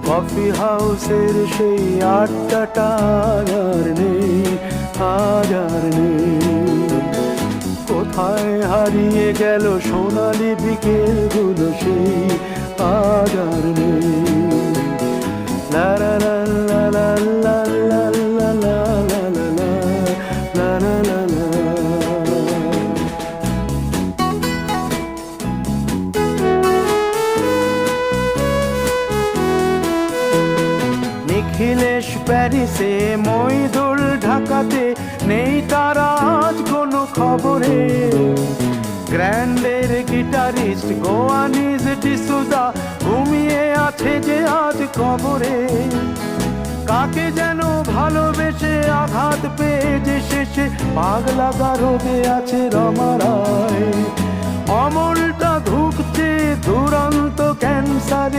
Coffee হাউসের সেই আড্ডাটা আর নেই, আজ আর নেই। কোথায় হারিয়ে গেল সোনালি বিকেলগুলো সেই আজ আর নেই। লা লা লা লা লা লা লা লা লা লা লা লা লা লা। নিখিলেশ প্যারিসে, মইদুল ঢাকাতে, নেই তারা আজ কোনো খবরে। গ্র্যান্ডের গিটারিস্ট গোয়ানিজ ডিসুজা ঘুমিয়ে আছে যে আজ কবরে। কাকে যেন ভালোবেসে আঘাত পেয়ে যে শেষে পাগলা গারদে আছে রমা রায়। অমলটা ধুঁকছে দুরন্ত ক্যান্সারে।